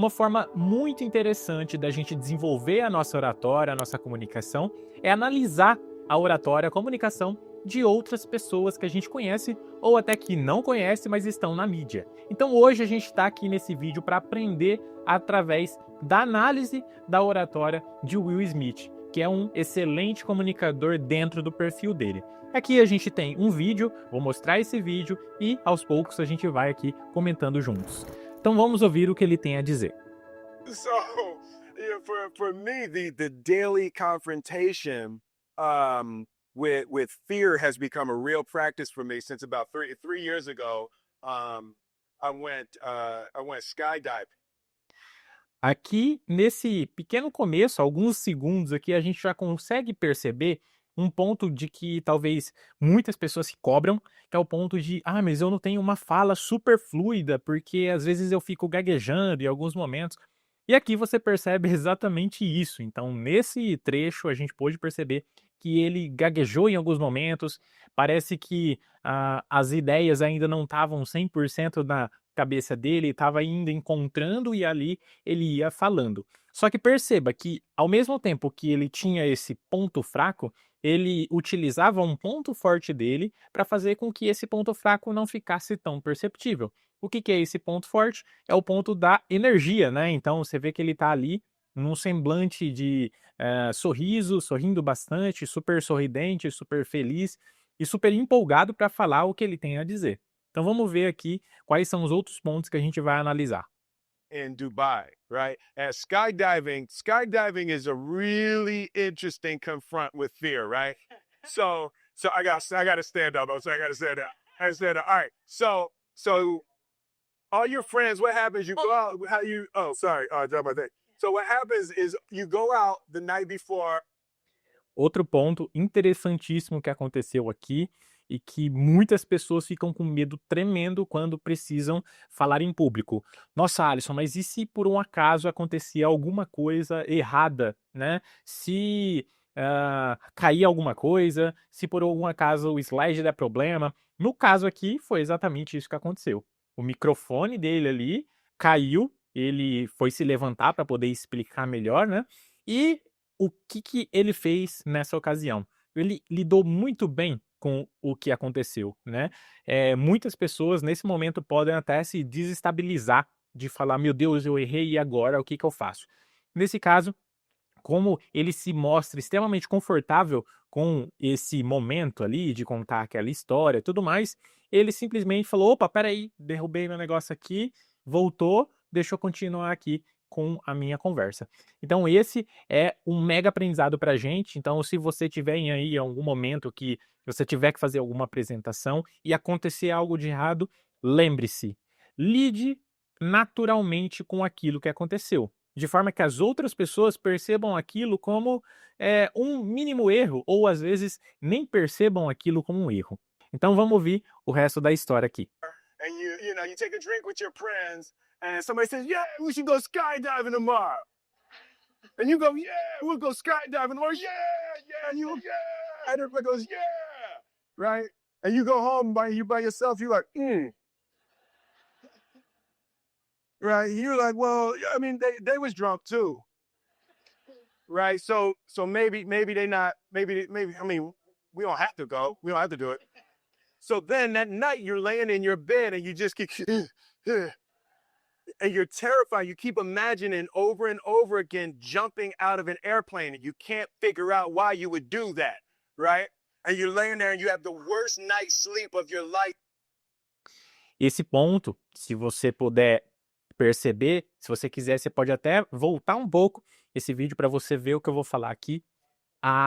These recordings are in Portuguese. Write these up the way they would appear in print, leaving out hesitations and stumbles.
Uma forma muito interessante da gente desenvolver a nossa oratória, a nossa comunicação, é analisar a oratória, a comunicação de outras pessoas que a gente conhece ou até que não conhece, mas estão na mídia. Então hoje a gente está aqui nesse vídeo para aprender através da análise da oratória de Will Smith, que é um excelente comunicador dentro do perfil dele. Aqui a gente tem um vídeo, vou mostrar esse vídeo e aos poucos a gente vai aqui comentando juntos. Então vamos ouvir o que ele tem a dizer. So, yeah, for me, the daily confrontation with fear has become a real practice for me since about three years ago. I went skydiving. Aqui, nesse pequeno começo, alguns segundos aqui, a gente já consegue perceber um ponto de que talvez muitas pessoas se cobram, que é o ponto de, mas eu não tenho uma fala super fluida, porque às vezes eu fico gaguejando em alguns momentos. E aqui você percebe exatamente isso. Então, nesse trecho, a gente pôde perceber que ele gaguejou em alguns momentos, parece que as ideias ainda não estavam 100% na cabeça dele, estava ainda encontrando e ali ele ia falando. Só que perceba que, ao mesmo tempo que ele tinha esse ponto fraco, ele utilizava um ponto forte dele para fazer com que esse ponto fraco não ficasse tão perceptível. O que que é esse ponto forte? É o ponto da energia, né? Então você vê que ele está ali num semblante de sorriso, sorrindo bastante, super sorridente, super feliz e super empolgado para falar o que ele tem a dizer. Então vamos ver aqui quais são os outros pontos que a gente vai analisar. In Dubai, right? And skydiving is a really interesting confront with fear, right? So I got to stand up. So I got to stand up. I gotta stand up. All right. So all your friends, what happens? You go out. How you? Oh, sorry. Drop my thing. So what happens is you go out the night before. Outro ponto interessantíssimo que aconteceu aqui e que muitas pessoas ficam com medo tremendo quando precisam falar em público. Nossa, Alisson, mas e se por um acaso acontecer alguma coisa errada, né? Se cair alguma coisa, se por algum acaso o slide der problema. No caso aqui, foi exatamente isso que aconteceu. O microfone dele ali caiu, ele foi se levantar para poder explicar melhor, né? E o que que ele fez nessa ocasião? Ele lidou muito bem com o que aconteceu, né. Muitas pessoas nesse momento podem até se desestabilizar de falar: "Meu Deus, eu errei e agora o que que eu faço?". Nesse caso, como ele se mostra extremamente confortável com esse momento ali de contar aquela história e tudo mais, ele simplesmente falou: "Opa, espera aí, derrubei meu negócio aqui", voltou, deixa eu continuar aqui com a minha conversa. Então esse é um mega aprendizado pra gente, então se você tiver aí em algum momento que você tiver que fazer alguma apresentação e acontecer algo de errado, lembre-se, lide naturalmente com aquilo que aconteceu, de forma que as outras pessoas percebam aquilo como, um mínimo erro ou às vezes nem percebam aquilo como um erro. Então vamos ouvir o resto da história aqui. And you take a drink with your friends, and somebody says, "Yeah, we should go skydiving tomorrow." And you go, "Yeah, we'll go skydiving tomorrow." Yeah, yeah, and you, yeah, and everybody goes, "Yeah," right? And you go home by yourself. You're like, right? You're like, well, I mean, they was drunk too, right? So maybe they not maybe I mean, we don't have to go. We don't have to do it. So then that night you're laying in your bed and you just keep and you're terrified. You keep imagining over and over again jumping out of an airplane and you can't figure out why you would do that, right? And you're laying there and you have the worst night's sleep of your life. Esse ponto, se você puder perceber, se você quiser, você pode até voltar um pouco esse vídeo para você ver o que eu vou falar aqui.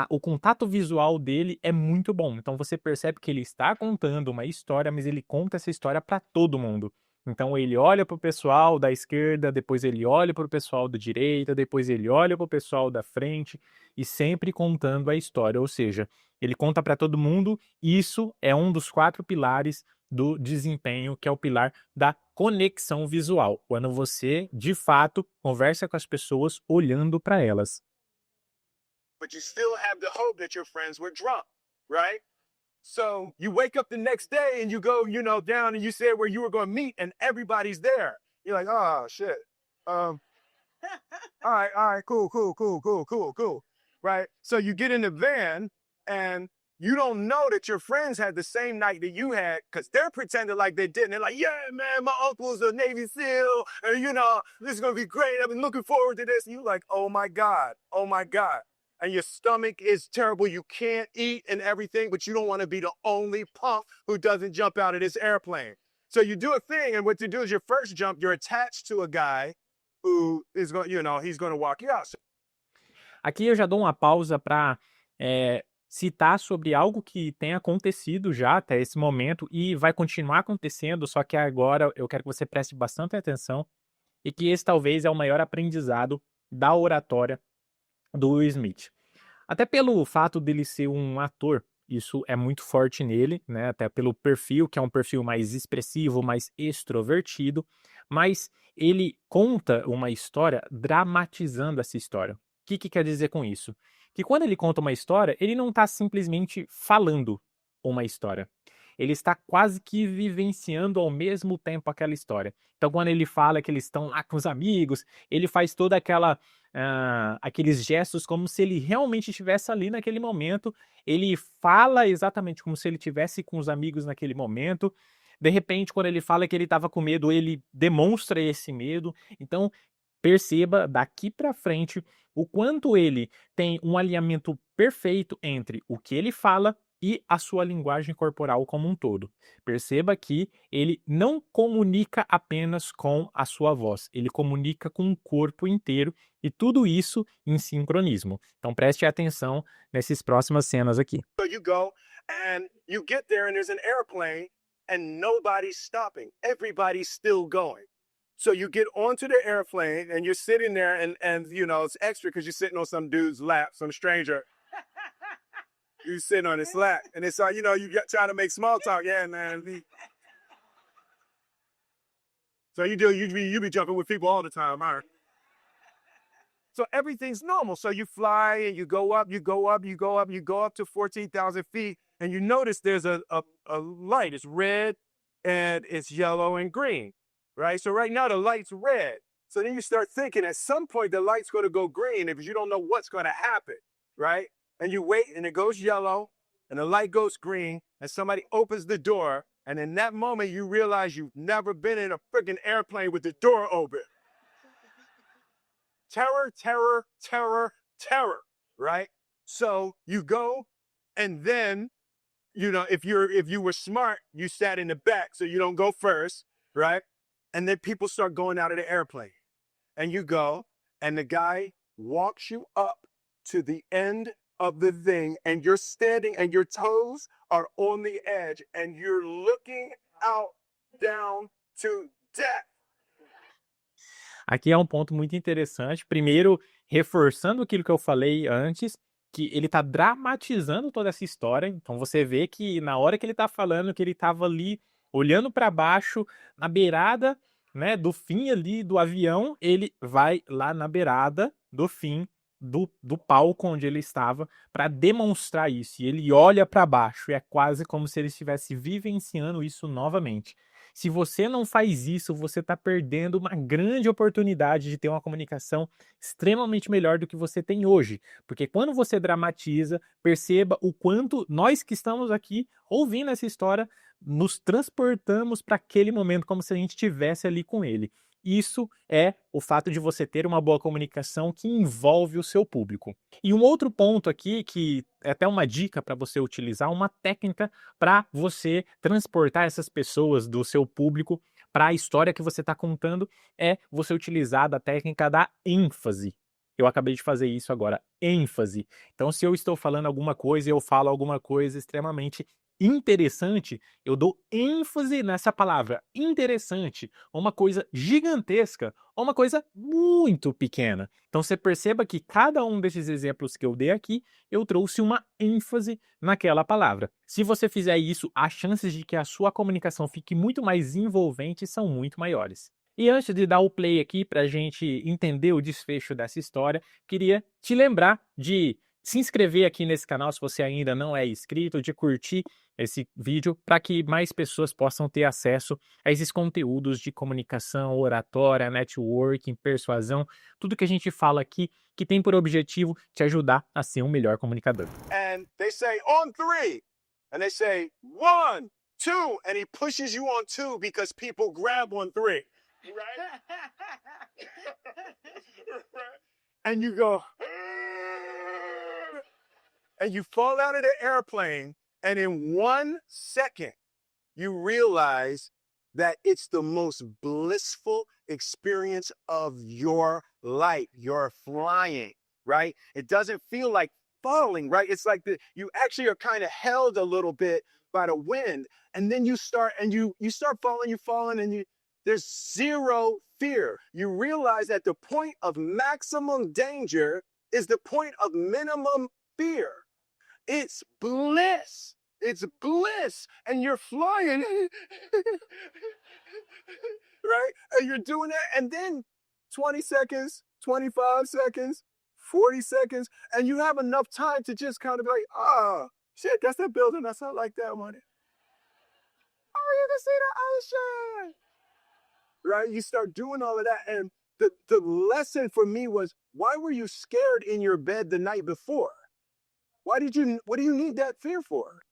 O contato visual dele é muito bom. Então você percebe que ele está contando uma história, mas ele conta essa história para todo mundo. Então ele olha para o pessoal da esquerda, depois ele olha para o pessoal da direita, depois ele olha para o pessoal da frente e sempre contando a história. Ou seja, ele conta para todo mundo. E isso é um dos 4 pilares do desempenho, que é o pilar da conexão visual. Quando você, de fato, conversa com as pessoas olhando para elas. But you still have the hope that your friends were drunk, right? So you wake up the next day and you go, down and you said where you were going to meet and everybody's there. You're like, oh shit. All right, cool. Right? So you get in the van and you don't know that your friends had the same night that you had because they're pretending like they didn't. They're like, yeah, man, my uncle's a Navy SEAL. And, you know, this is going to be great. I've been looking forward to this. And you're like, oh my God, oh my God. And your stomach is terrible. You can't eat and everything, but you don't want to be the only punk who doesn't jump out of this airplane. So you do a thing, and what you do is your first jump, you're attached to a guy who is going, you know, he's going to walk you out. Aqui eu já dou uma pausa para citar sobre algo que tem acontecido já até esse momento e vai continuar acontecendo, só que agora eu quero que você preste bastante atenção e que esse talvez é o maior aprendizado da oratória do Will Smith. Até pelo fato dele ser um ator, isso é muito forte nele, né? Até pelo perfil, que é um perfil mais expressivo, mais extrovertido, mas ele conta uma história dramatizando essa história. O que quer dizer com isso? Que quando ele conta uma história, ele não está simplesmente falando uma história. Ele está quase que vivenciando ao mesmo tempo aquela história. Então, quando ele fala que eles estão lá com os amigos, ele faz toda aqueles gestos como se ele realmente estivesse ali naquele momento. Ele fala exatamente como se ele estivesse com os amigos naquele momento. De repente, quando ele fala que ele estava com medo, ele demonstra esse medo. Então, perceba daqui para frente o quanto ele tem um alinhamento perfeito entre o que ele fala e a sua linguagem corporal como um todo. Perceba que ele não comunica apenas com a sua voz, ele comunica com o corpo inteiro e tudo isso em sincronismo. Então preste atenção nessas próximas cenas aqui. So you go and you get there and there's an airplane and nobody's stopping. Everybody's still going. So you get onto the airplane and you're sitting there and you know, it's extra because you're sitting on some dude's lap, some stranger. You sitting on his lap, and it's you know, you get trying to make small talk. Yeah, man. So you be jumping with people all the time, all right? So everything's normal. So you fly and you go up to 14,000 feet, and you notice there's a light. It's red and it's yellow and green, right? So right now the light's red. So then you start thinking at some point the light's going to go green if you don't know what's going to happen, right? And you wait and it goes yellow and the light goes green and somebody opens the door. And in that moment, you realize you've never been in a freaking airplane with the door open. Terror, terror, terror, terror, right? So you go and then, you know, if you were smart, you sat in the back so you don't go first, right? And then people start going out of the airplane and you go and the guy walks you up to the end of the thing and you're standing and your toes are on the edge and you're looking out down to death. Aqui é um ponto muito interessante. Primeiro, reforçando aquilo que eu falei antes, que ele está dramatizando toda essa história. Então você vê que na hora que ele está falando que ele estava ali olhando para baixo, na beirada, né, do fim ali do avião, ele vai lá na beirada do fim do palco onde ele estava para demonstrar isso. E ele olha para baixo e é quase como se ele estivesse vivenciando isso novamente. Se você não faz isso, você está perdendo uma grande oportunidade de ter uma comunicação extremamente melhor do que você tem hoje. Porque quando você dramatiza, perceba o quanto nós que estamos aqui ouvindo essa história, nos transportamos para aquele momento como se a gente estivesse ali com ele. Isso é o fato de você ter uma boa comunicação que envolve o seu público. E um outro ponto aqui, que é até uma dica para você utilizar, uma técnica para você transportar essas pessoas do seu público para a história que você está contando, é você utilizar a técnica da ênfase. Eu acabei de fazer isso agora, ênfase. Então, se eu estou falando alguma coisa e eu falo alguma coisa extremamente interessante, eu dou ênfase nessa palavra interessante, uma coisa gigantesca ou uma coisa muito pequena. Então você perceba que cada um desses exemplos que eu dei aqui, eu trouxe uma ênfase naquela palavra. Se você fizer isso, as chances de que a sua comunicação fique muito mais envolvente são muito maiores. E antes de dar o play aqui para a gente entender o desfecho dessa história, queria te lembrar de se inscrever aqui nesse canal se você ainda não é inscrito, de curtir esse vídeo para que mais pessoas possam ter acesso a esses conteúdos de comunicação, oratória, networking, persuasão, tudo que a gente fala aqui que tem por objetivo te ajudar a ser um melhor comunicador. And they say on 3, and they say 1, 2, and he pushes you on 2 because people grab on 3, right? And you go, and you fall out of the airplane, and in 1 second, you realize that it's the most blissful experience of your life. You're flying, right? It doesn't feel like falling, right? It's like you actually are kind of held a little bit by the wind, and then you start falling, you're falling, and there's zero fear. You realize that the point of maximum danger is the point of minimum fear. It's bliss. It's bliss. And you're flying. Right? And you're doing that. And then 20 seconds, 25 seconds, 40 seconds, and you have enough time to just kind of be like, oh, shit, that's that building. That's not like that one. Oh, you can see the ocean. Right? You start doing all of that. And the lesson for me was, why were you scared in your bed the night before? What do you need that fear for?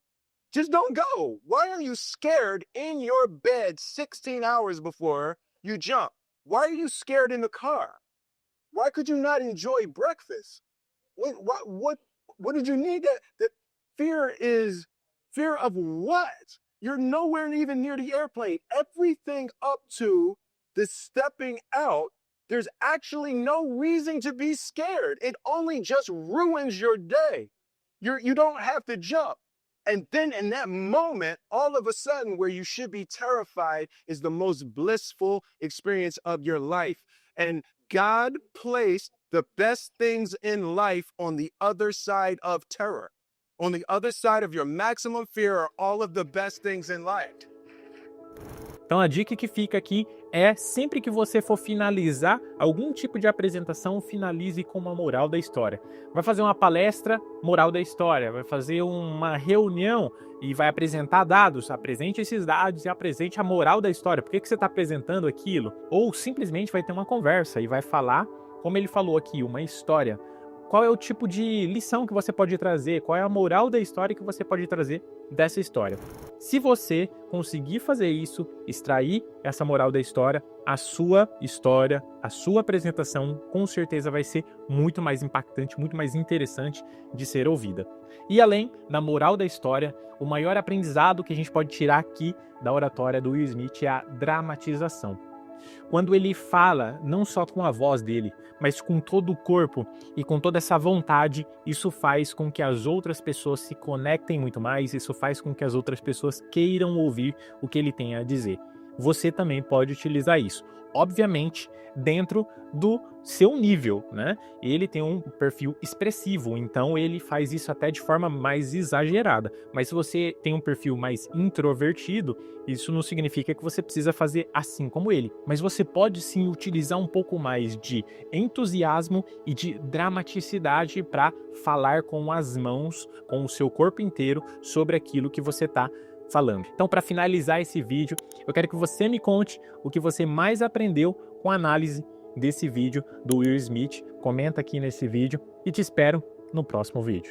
Just don't go. Why are you scared in your bed 16 hours before you jump? Why are you scared in the car? Why could you not enjoy breakfast? What did you need that fear is fear of what? You're nowhere even near the airplane. Everything up to the stepping out, there's actually no reason to be scared. It only just ruins your day. You don't have to jump. And then in that moment, all of a sudden, where you should be terrified is the most blissful experience of your life. And God placed the best things in life on the other side of terror. On the other side of your maximum fear are all of the best things in life. Então a dica que fica aqui é, sempre que você for finalizar algum tipo de apresentação, finalize com uma moral da história. Vai fazer uma palestra, moral da história. Vai fazer uma reunião e vai apresentar dados. Apresente esses dados e apresente a moral da história. Por que você está apresentando aquilo? Ou simplesmente vai ter uma conversa e vai falar, como ele falou aqui, uma história. Qual é o tipo de lição que você pode trazer? Qual é a moral da história que você pode trazer dessa história? Se você conseguir fazer isso, extrair essa moral da história, a sua apresentação, com certeza vai ser muito mais impactante, muito mais interessante de ser ouvida. E além da moral da história, o maior aprendizado que a gente pode tirar aqui da oratória do Will Smith é a dramatização. Quando ele fala, não só com a voz dele, mas com todo o corpo e com toda essa vontade, isso faz com que as outras pessoas se conectem muito mais, isso faz com que as outras pessoas queiram ouvir o que ele tem a dizer. Você também pode utilizar isso, obviamente, dentro do seu nível, né? Ele tem um perfil expressivo, então ele faz isso até de forma mais exagerada. Mas se você tem um perfil mais introvertido, isso não significa que você precisa fazer assim como ele. Mas você pode sim utilizar um pouco mais de entusiasmo e de dramaticidade para falar com as mãos, com o seu corpo inteiro, sobre aquilo que você está falando. Então, para finalizar esse vídeo, eu quero que você me conte o que você mais aprendeu com a análise desse vídeo do Will Smith. Comenta aqui nesse vídeo e te espero no próximo vídeo.